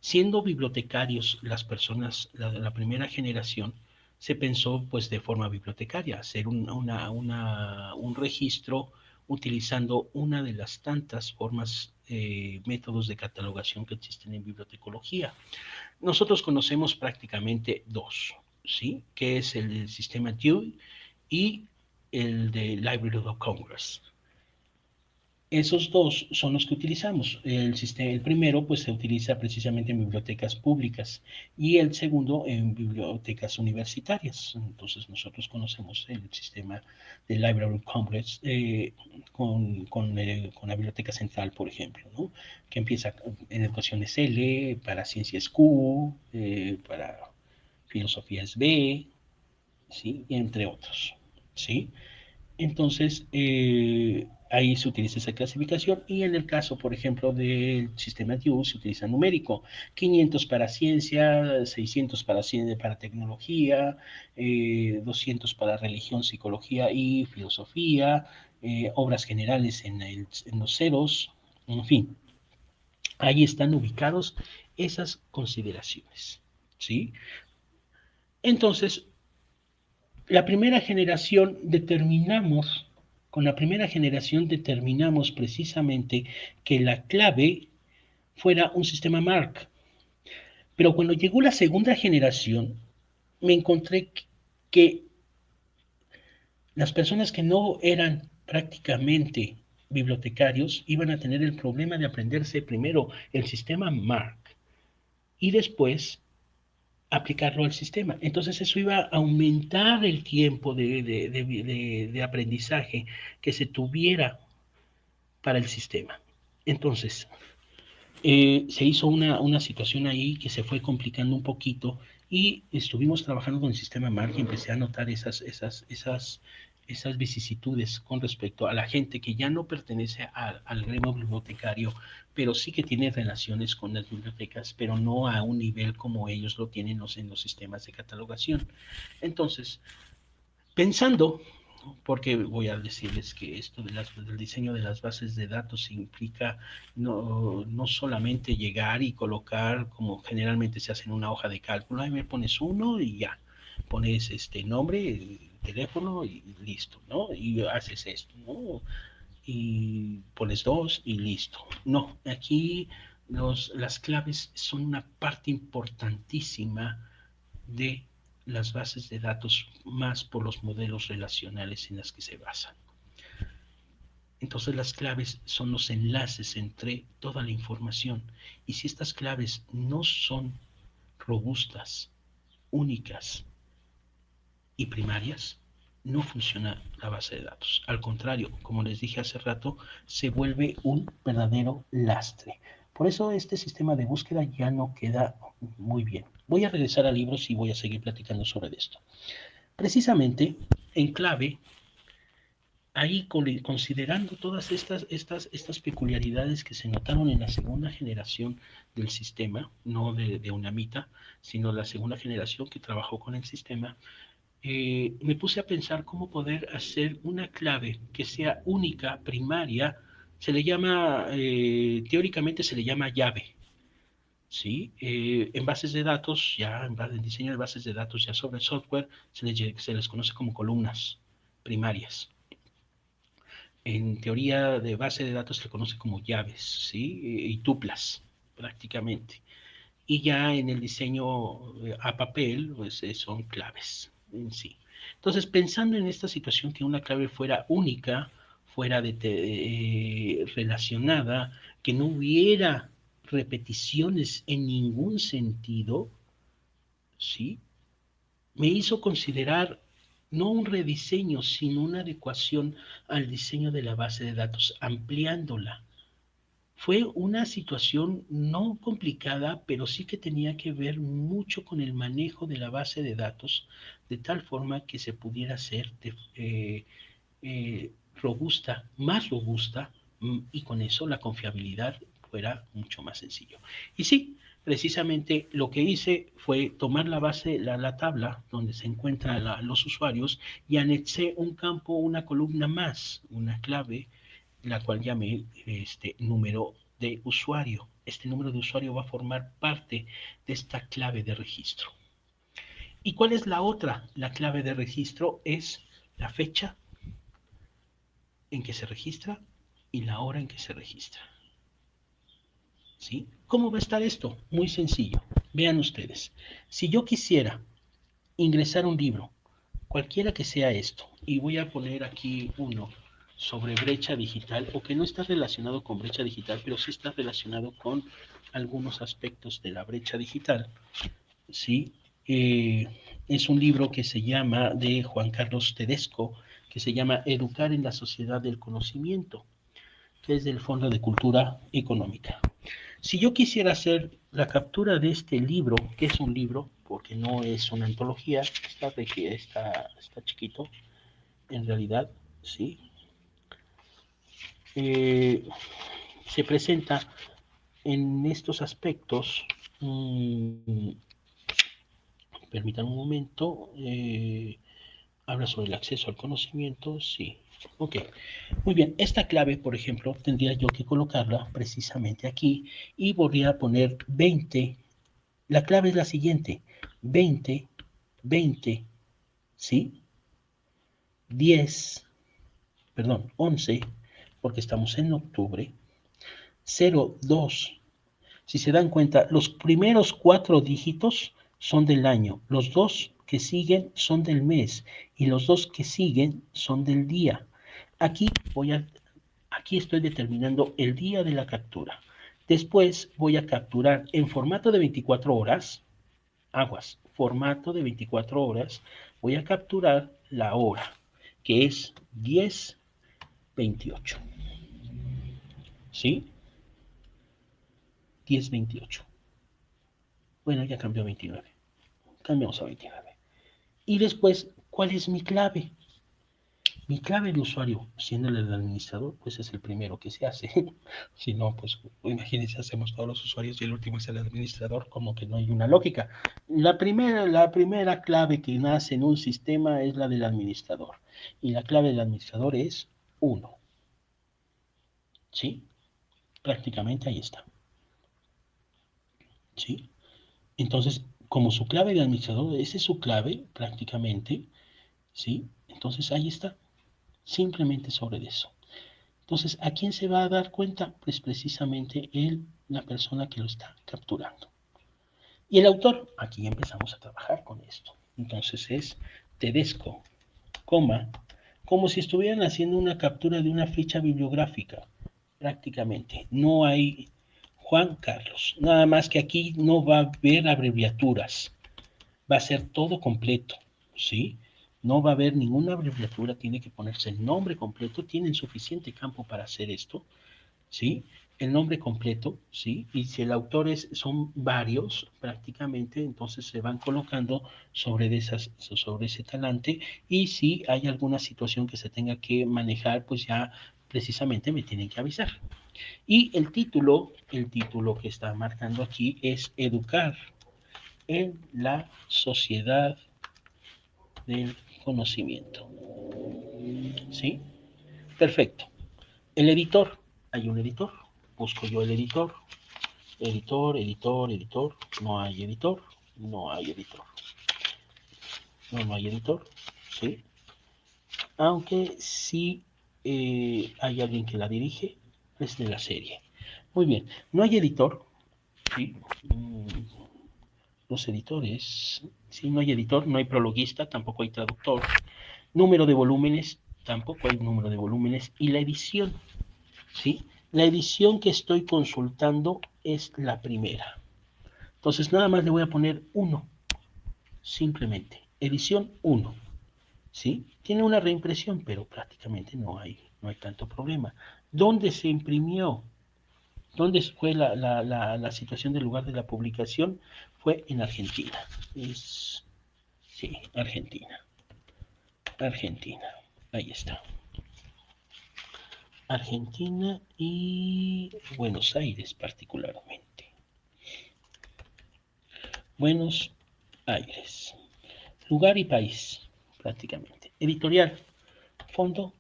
Siendo bibliotecarios las personas, la primera generación, se pensó pues de forma bibliotecaria, hacer un registro utilizando una de las tantas formas, métodos de catalogación que existen en bibliotecología. Nosotros conocemos prácticamente dos, ¿sí? Que es el sistema Dewey y el de Library of Congress. Esos dos son los que utilizamos. El primero pues se utiliza precisamente en bibliotecas públicas y el segundo en bibliotecas universitarias. Entonces nosotros conocemos el sistema de Library of Congress, con la Biblioteca Central, por ejemplo, ¿no? Que empieza en educaciones L, para ciencias Q, para filosofías B, ¿sí? Entre otros, ¿sí? Entonces, ahí se utiliza esa clasificación y en el caso, por ejemplo, del sistema DIU se utiliza numérico, 500 para ciencia, 600 para tecnología, 200 para religión, psicología y filosofía, obras generales en los ceros, en fin, ahí están ubicados esas consideraciones, ¿sí? Entonces, la primera generación determinamos, con la primera generación determinamos precisamente que la clave fuera un sistema MARC. Pero cuando llegó la segunda generación, me encontré que las personas que no eran prácticamente bibliotecarios iban a tener el problema de aprenderse primero el sistema MARC y después aplicarlo al sistema. Entonces eso iba a aumentar el tiempo de aprendizaje que se tuviera para el sistema. Entonces, se hizo una situación ahí que se fue complicando un poquito y estuvimos trabajando con el sistema MARC y empecé a notar esas vicisitudes con respecto a la gente que ya no pertenece al gremio bibliotecario, pero sí que tiene relaciones con las bibliotecas, pero no a un nivel como ellos lo tienen en los sistemas de catalogación. Entonces, pensando, porque voy a decirles que esto del diseño de las bases de datos implica no solamente llegar y colocar como generalmente se hace en una hoja de cálculo, ahí me pones uno y ya, pones este nombre, teléfono y listo, ¿no? Y haces esto, ¿no? Y pones dos y listo. No, aquí las claves son una parte importantísima de las bases de datos, más por los modelos relacionales en las que se basan. Entonces las claves son los enlaces entre toda la información y si estas claves no son robustas, únicas y primarias, no funciona la base de datos. Al contrario, como les dije hace rato, se vuelve un verdadero lastre. Por eso este sistema de búsqueda ya no queda muy bien. Voy a regresar a libros y voy a seguir platicando sobre esto. Precisamente en clave, ahí considerando todas estas peculiaridades que se notaron en la segunda generación del sistema, no de UNAMITA, sino la segunda generación que trabajó con el sistema, me puse a pensar cómo poder hacer una clave que sea única, primaria, se le llama, teóricamente se le llama llave, ¿sí? En bases de datos, ya en diseño de bases de datos, ya sobre el software, se les conoce como columnas primarias. En teoría de base de datos se le conoce como llaves, ¿sí? Y tuplas, prácticamente. Y ya en el diseño a papel, pues son claves en sí. Entonces, pensando en esta situación que una clave fuera única, fuera relacionada, que no hubiera repeticiones en ningún sentido, ¿sí? Me hizo considerar no un rediseño, sino una adecuación al diseño de la base de datos, ampliándola. Fue una situación no complicada, pero sí que tenía que ver mucho con el manejo de la base de datos, de tal forma que se pudiera hacer robusta, más robusta, y con eso la confiabilidad fuera mucho más sencillo. Y sí, precisamente lo que hice fue tomar la base, la tabla donde se encuentran los usuarios y anexé un campo, una columna más, una clave, la cual llamé número de usuario. Este número de usuario va a formar parte de esta clave de registro. ¿Y cuál es la otra? La clave de registro es la fecha en que se registra y la hora en que se registra. ¿Sí? ¿Cómo va a estar esto? Muy sencillo. Vean ustedes. Si yo quisiera ingresar un libro, cualquiera que sea esto, y voy a poner aquí uno sobre brecha digital, o que no está relacionado con brecha digital, pero sí está relacionado con algunos aspectos de la brecha digital, ¿sí? Es un libro que se llama, de Juan Carlos Tedesco, que se llama Educar en la Sociedad del Conocimiento, que es del Fondo de Cultura Económica. Si yo quisiera hacer la captura de este libro, que es un libro, porque no es una antología, está chiquito, en realidad, sí, eh, se presenta en estos aspectos. Permítanme un momento. Habla sobre el acceso al conocimiento, sí. Ok, muy bien. Esta clave, por ejemplo, tendría yo que colocarla precisamente aquí y volvería a poner 20. La clave es la siguiente: 20, 20, ¿sí? 10, perdón, 11, porque estamos en octubre. 0, 2. Si se dan cuenta, los primeros 4 dígitos son del año, los 2 que siguen son del mes y los 2 que siguen son del día. Aquí aquí estoy determinando el día de la captura. Después voy a capturar en formato de 24 horas, aguas, formato de 24 horas, voy a capturar la hora, que es 10:28. ¿Sí? 10:28. Bueno, ya cambió a 29. Cambiamos a 29. Y después, ¿cuál es mi clave? Mi clave de usuario, siendo el administrador, pues es el primero que se hace. Si no, pues imagínense, hacemos todos los usuarios y el último es el administrador, como que no hay una lógica. La primera clave que nace en un sistema es la del administrador. Y la clave del administrador es 1. ¿Sí? Prácticamente ahí está. ¿Sí? Entonces, como su clave de administrador, esa es su clave prácticamente, ¿sí? Entonces ahí está, simplemente sobre eso. Entonces, ¿a quién se va a dar cuenta? Pues precisamente la persona que lo está capturando. Y el autor, aquí empezamos a trabajar con esto. Entonces es Tedesco, coma, como si estuvieran haciendo una captura de una ficha bibliográfica, prácticamente. No hay Juan Carlos, nada más que aquí no va a haber abreviaturas, va a ser todo completo, ¿sí? No va a haber ninguna abreviatura, tiene que ponerse el nombre completo, tienen suficiente campo para hacer esto, ¿sí? El nombre completo, ¿sí? Y si el autor son varios, prácticamente, entonces se van colocando sobre ese talante, y si hay alguna situación que se tenga que manejar, pues ya precisamente me tienen que avisar. Y el título que está marcando aquí es Educar en la Sociedad del Conocimiento. ¿Sí? Perfecto. El editor, hay un editor, busco yo el editor, editor, no hay editor, no hay editor, no hay editor, ¿sí? Aunque sí hay alguien que la dirige, es de la serie. Muy bien, no hay editor, ¿sí? Los editores, sí, no hay editor, no hay prologuista, tampoco hay traductor. Número de volúmenes, tampoco hay número de volúmenes. Y la edición, ¿sí? La edición que estoy consultando es la primera. Entonces nada más le voy a poner 1. simplemente. Edición 1, ¿sí? Tiene una reimpresión, pero prácticamente no hay tanto problema. ¿Dónde se imprimió? ¿Dónde fue la situación del lugar de la publicación? Fue en Argentina. Sí, Argentina. Argentina. Ahí está. Argentina y Buenos Aires particularmente. Buenos Aires. Lugar y país, prácticamente. Editorial, Fondo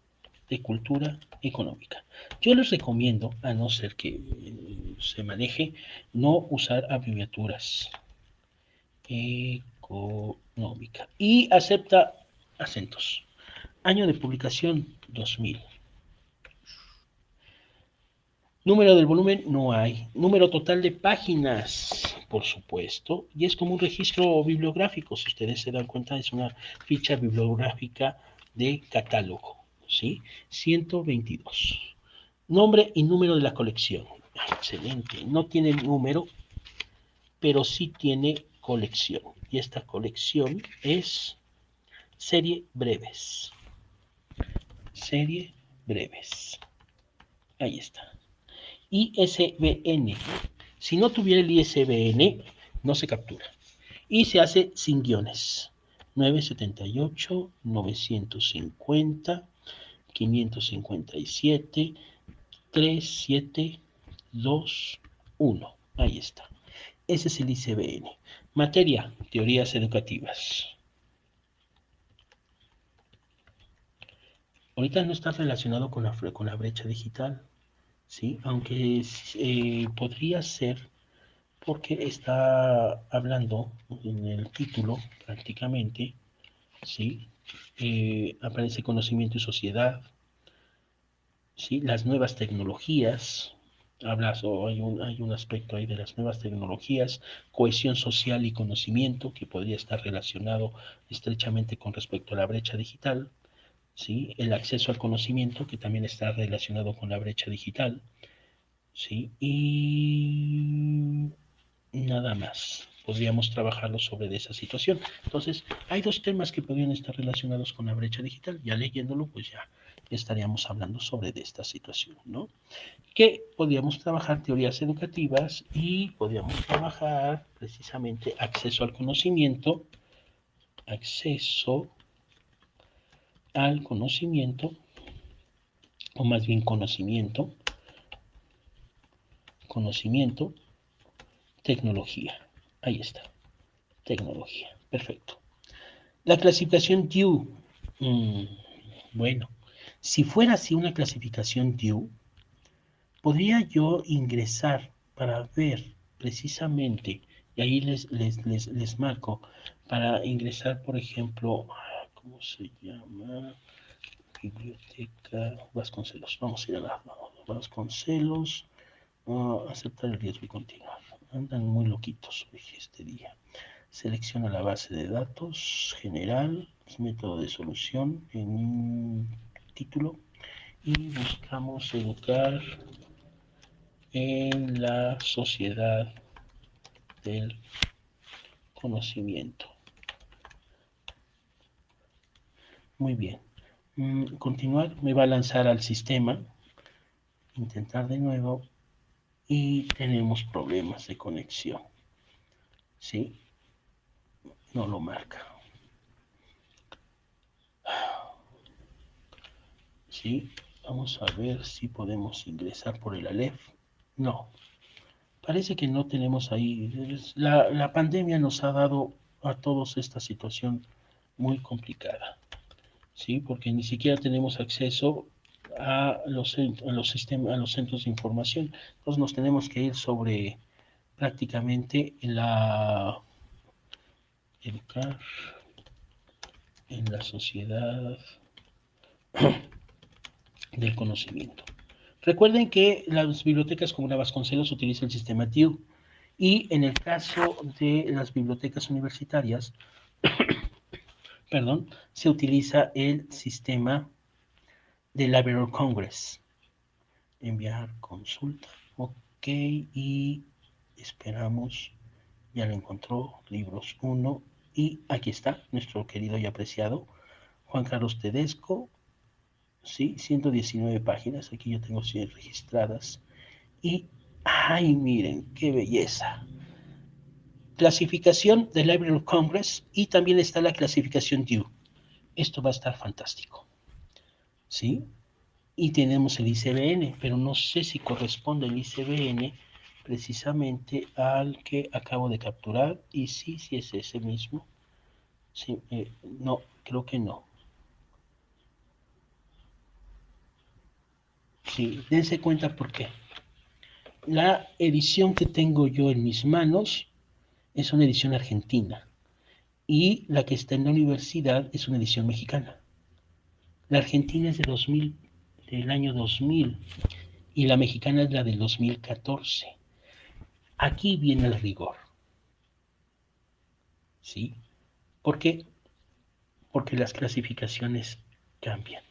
de Cultura Económica. Yo les recomiendo, a no ser que se maneje, no usar abreviaturas. Económica. Y acepta acentos. Año de publicación 2000. Número del volumen no hay. Número total de páginas, por supuesto. Y es como un registro bibliográfico. Si ustedes se dan cuenta, es una ficha bibliográfica de catálogo. ¿Sí? 122. Nombre y número de la colección. Excelente. No tiene número, pero sí tiene colección. Y esta colección es serie breves. Serie breves. Ahí está. ISBN. Si no tuviera el ISBN, no se captura. Y se hace sin guiones. 978, 950, 557, 3721. Ahí está. Ese es el ISBN. Materia, teorías educativas. Ahorita no está relacionado con la brecha digital, ¿sí? Aunque podría ser porque está hablando en el título prácticamente, ¿sí? Aparece conocimiento y sociedad, ¿sí? Las nuevas tecnologías, hay un aspecto ahí de las nuevas tecnologías, cohesión social y conocimiento que podría estar relacionado estrechamente con respecto a la brecha digital, ¿sí? El acceso al conocimiento que también está relacionado con la brecha digital, ¿sí? Y nada más. Podríamos trabajarlo sobre esa situación. Entonces, hay dos temas que podrían estar relacionados con la brecha digital. Ya leyéndolo, pues ya estaríamos hablando sobre esta situación, ¿no? Que podríamos trabajar teorías educativas y podríamos trabajar precisamente acceso al conocimiento, acceso al conocimiento, o más bien conocimiento, tecnología. Ahí está, tecnología. Perfecto. La clasificación Dewey. Mm, bueno, si fuera así una clasificación Dewey, podría yo ingresar para ver precisamente, y ahí les marco, para ingresar, por ejemplo, ¿cómo se llama? Biblioteca Vasconcelos. Vamos a ir a la Vasconcelos. Aceptar el riesgo y continuar. Andan muy loquitos hoy este día. Selecciona la base de datos general, método de solución en un título y buscamos educar en la sociedad del conocimiento. Muy bien. Continuar, me va a lanzar al sistema, intentar de nuevo y tenemos problemas de conexión. ¿Sí? No lo marca. ¿Sí? Vamos a ver si podemos ingresar por el Aleph. No, parece que no tenemos ahí. La pandemia nos ha dado a todos esta situación muy complicada, ¿sí? Porque ni siquiera tenemos acceso a los sistemas, a los centros de información. Entonces nos tenemos que ir sobre prácticamente educar en la sociedad del conocimiento. Recuerden que las bibliotecas como la Vasconcelos utilizan el sistema TIL y en el caso de las bibliotecas universitarias, perdón, se utiliza el sistema de Library of Congress. Enviar consulta, ok, y esperamos, ya lo encontró, libros 1 Y aquí está nuestro querido y apreciado Juan Carlos Tedesco, sí, 119 páginas, aquí yo tengo 100 registradas. Y, ay, miren, qué belleza. Clasificación del Library of Congress y también está la clasificación Due. Esto va a estar fantástico, ¿sí? Y tenemos el ICBN, pero no sé si corresponde el ICBN precisamente al que acabo de capturar. Y sí, sí es ese mismo. Sí, no, creo que no. Sí, dense cuenta por qué. La edición que tengo yo en mis manos es una edición argentina y la que está en la universidad es una edición mexicana. La argentina es de 2000, del año 2000 y la mexicana es la del 2014. Aquí viene el rigor, ¿sí? ¿Por qué? Porque las clasificaciones cambian.